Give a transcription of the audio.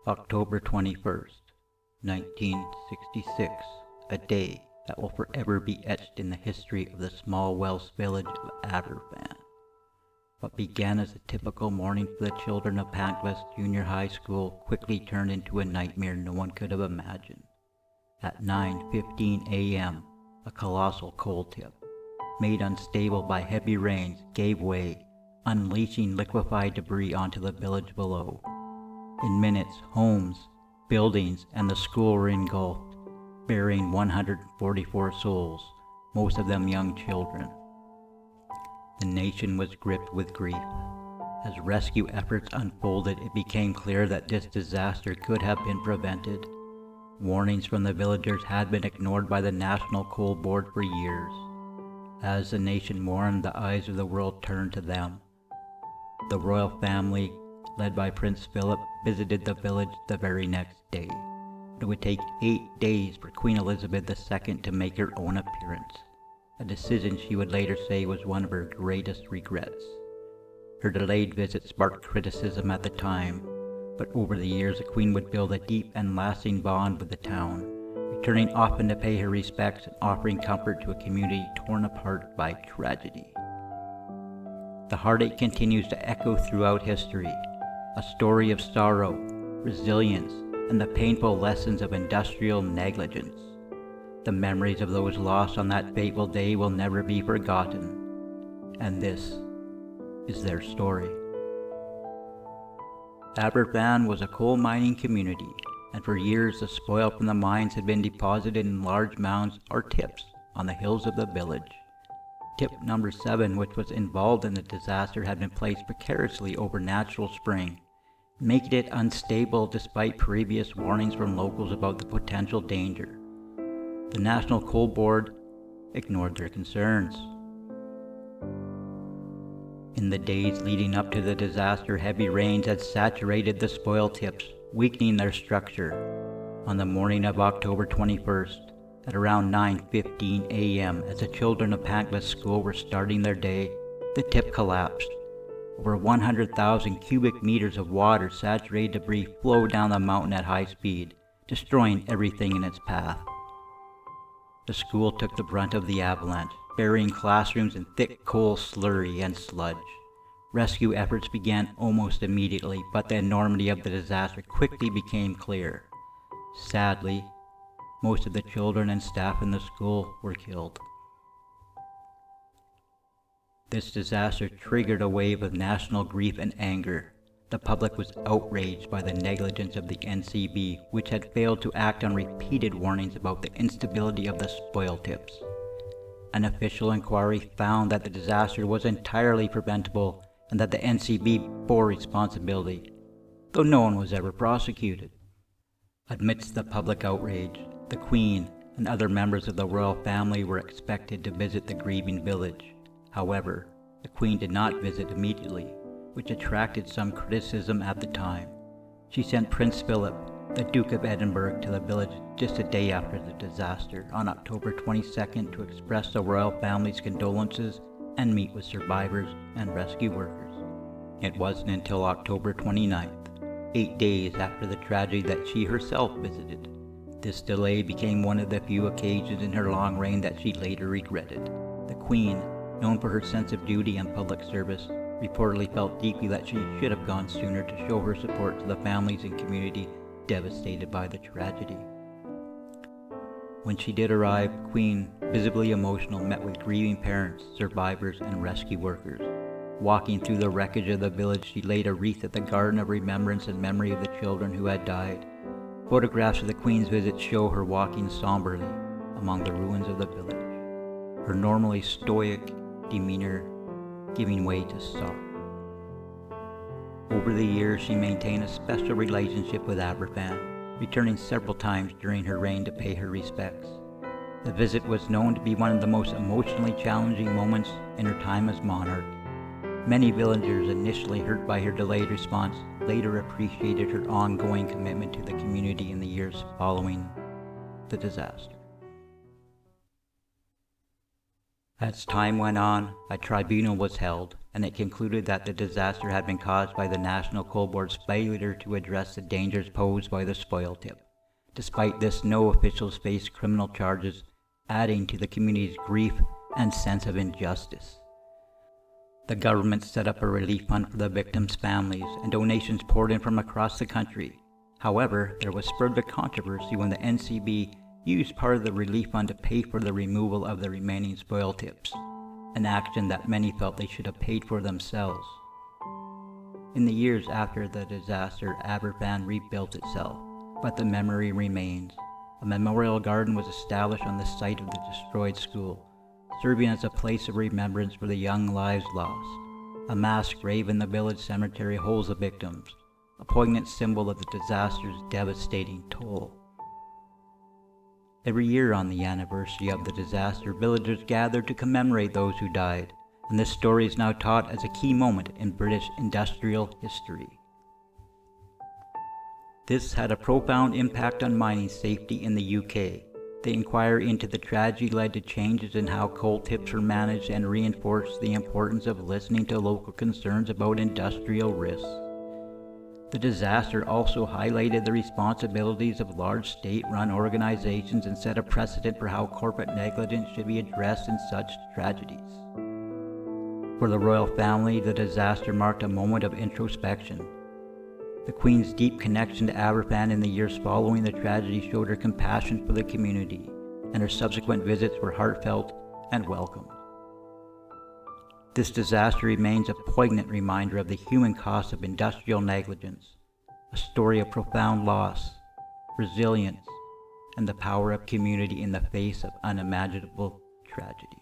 October 21st, 1966, a day that will forever be etched in the history of the small Welsh village of Aberfan. What began as a typical morning for the children of Pankhurst Junior High School quickly turned into a nightmare no one could have imagined. At 9:15 a.m., a colossal coal tip, made unstable by heavy rains, gave way, unleashing liquefied debris onto the village below. In minutes, homes, buildings, and the school were engulfed, burying 144 souls, most of them young children. The nation was gripped with grief. As rescue efforts unfolded, it became clear that this disaster could have been prevented. Warnings from the villagers had been ignored by the National Coal Board for years. As the nation mourned, the eyes of the world turned to them. The royal family, led by Prince Philip, visited the village the very next day. It would take 8 days for Queen Elizabeth II to make her own appearance, a decision she would later say was one of her greatest regrets. Her delayed visit sparked criticism at the time, but over the years the Queen would build a deep and lasting bond with the town, returning often to pay her respects and offering comfort to a community torn apart by tragedy. The heartache continues to echo throughout history, a story of sorrow, resilience, and the painful lessons of industrial negligence. The memories of those lost on that fateful day will never be forgotten, and this is their story. Aberfan was a coal mining community, and for years the spoil from the mines had been deposited in large mounds or tips on the hills of the village. Tip number 7, which was involved in the disaster, had been placed precariously over natural spring, making it unstable despite previous warnings from locals about the potential danger. The National Coal Board ignored their concerns. In the days leading up to the disaster, heavy rains had saturated the spoil tips, weakening their structure. On the morning of October 21st, at around 9:15 a.m., as the children of Pankhurst School were starting their day, the tip collapsed. Over 100,000 cubic meters of water-saturated debris flowed down the mountain at high speed, destroying everything in its path. The school took the brunt of the avalanche, burying classrooms in thick coal slurry and sludge. Rescue efforts began almost immediately, but the enormity of the disaster quickly became clear. Sadly, most of the children and staff in the school were killed. This disaster triggered a wave of national grief and anger. The public was outraged by the negligence of the NCB, which had failed to act on repeated warnings about the instability of the spoil tips. An official inquiry found that the disaster was entirely preventable and that the NCB bore responsibility, though no one was ever prosecuted. Amidst the public outrage, the Queen and other members of the royal family were expected to visit the grieving village. However, the Queen did not visit immediately, which attracted some criticism at the time. She sent Prince Philip, the Duke of Edinburgh, to the village just a day after the disaster, on October 22nd, to express the royal family's condolences and meet with survivors and rescue workers. It wasn't until October 29th, 8 days after the tragedy, that she herself visited. This delay became one of the few occasions in her long reign that she later regretted. The Queen, known for her sense of duty and public service, reportedly felt deeply that she should have gone sooner to show her support to the families and community devastated by the tragedy. When she did arrive, the Queen, visibly emotional, met with grieving parents, survivors, and rescue workers. Walking through the wreckage of the village, she laid a wreath at the Garden of Remembrance in memory of the children who had died. Photographs of the Queen's visit show her walking somberly among the ruins of the village, her normally stoic demeanor giving way to sorrow. Over the years, she maintained a special relationship with Aberfan, returning several times during her reign to pay her respects. The visit was known to be one of the most emotionally challenging moments in her time as monarch. Many villagers, initially hurt by her delayed response, later appreciated her ongoing commitment to the community in the years following the disaster. As time went on, a tribunal was held, and it concluded that the disaster had been caused by the National Coal Board's failure to address the dangers posed by the spoil tip. Despite this, no officials faced criminal charges, adding to the community's grief and sense of injustice. The government set up a relief fund for the victims' families, and donations poured in from across the country. However, there was further controversy when the NCB used part of the relief fund to pay for the removal of the remaining spoil tips, an action that many felt they should have paid for themselves. In the years after the disaster, Aberfan rebuilt itself, but the memory remains. A memorial garden was established on the site of the destroyed school, serving as a place of remembrance for the young lives lost. A mass grave in the village cemetery holds the victims, a poignant symbol of the disaster's devastating toll. Every year on the anniversary of the disaster, villagers gather to commemorate those who died, and this story is now taught as a key moment in British industrial history. This had a profound impact on mining safety in the UK. The inquiry into the tragedy led to changes in how coal tips were managed and reinforced the importance of listening to local concerns about industrial risks. The disaster also highlighted the responsibilities of large state-run organizations and set a precedent for how corporate negligence should be addressed in such tragedies. For the royal family, the disaster marked a moment of introspection. The Queen's deep connection to Aberfan in the years following the tragedy showed her compassion for the community, and her subsequent visits were heartfelt and welcomed. This disaster remains a poignant reminder of the human cost of industrial negligence, a story of profound loss, resilience, and the power of community in the face of unimaginable tragedy.